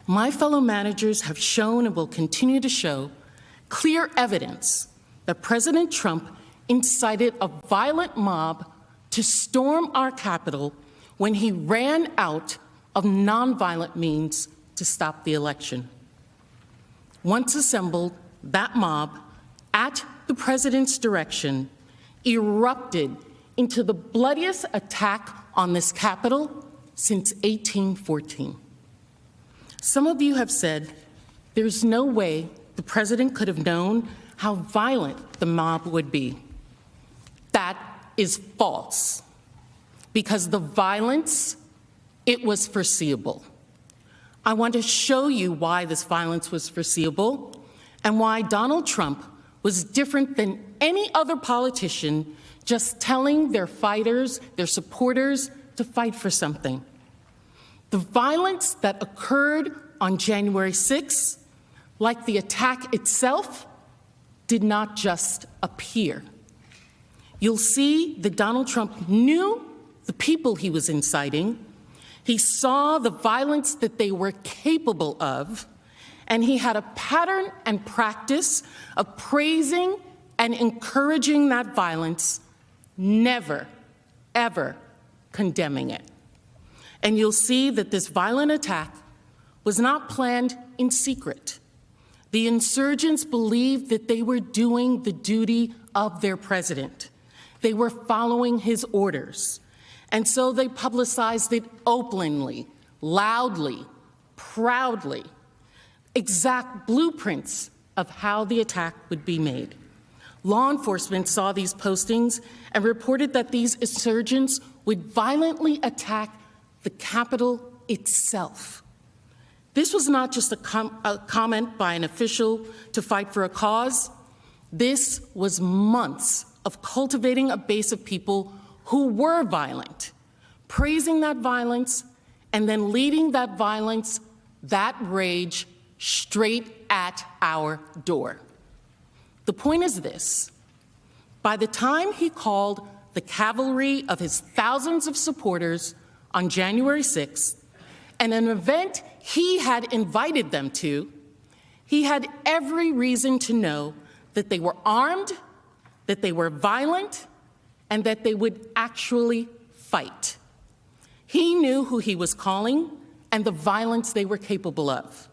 My fellow managers have shown and will continue to show clear evidence that President Trump incited a violent mob to storm our Capitol when he ran out of nonviolent means to stop the election. Once assembled, that mob, at the president's direction, erupted into the bloodiest attack on this Capitol since 1814. Some of you have said there's no way the president could have known how violent the mob would be. That is false, because the violence, it was foreseeable. I want to show you why this violence was foreseeable and why Donald Trump was different than any other politician just telling their fighters, their supporters, to fight for something. The violence that occurred on January 6th, like the attack itself, did not just appear. You'll see that Donald Trump knew the people he was inciting. He saw the violence that they were capable of, and he had a pattern and practice of praising and encouraging that violence, never, ever condemning it. And you'll see that this violent attack was not planned in secret. The insurgents believed that they were doing the duty of their president. They were following his orders. And so they publicized it openly, loudly, proudly, exact blueprints of how the attack would be made. Law enforcement saw these postings and reported that these insurgents would violently attack the Capitol itself. This was not just a comment by an official to fight for a cause. This was months of cultivating a base of people who were violent, praising that violence, and then leading that violence, that rage, straight at our door. The point is this: by the time he called the cavalry of his thousands of supporters on January 6th, and an event he had invited them to, he had every reason to know that they were armed, that they were violent, and that they would actually fight. He knew who he was calling and the violence they were capable of.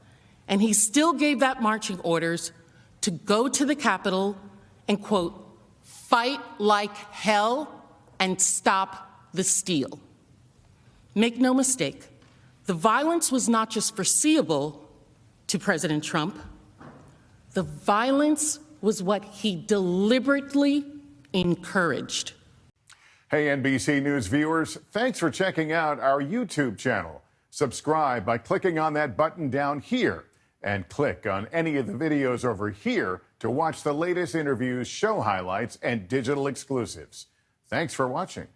And he still gave that marching orders to go to the Capitol and, quote, fight like hell and stop the steal. Make no mistake, the violence was not just foreseeable to President Trump. The violence was what he deliberately encouraged. Hey, NBC News viewers, thanks for checking out our YouTube channel. Subscribe by clicking on that button down here, and click on any of the videos over here to watch the latest interviews, show highlights, and digital exclusives. Thanks for watching.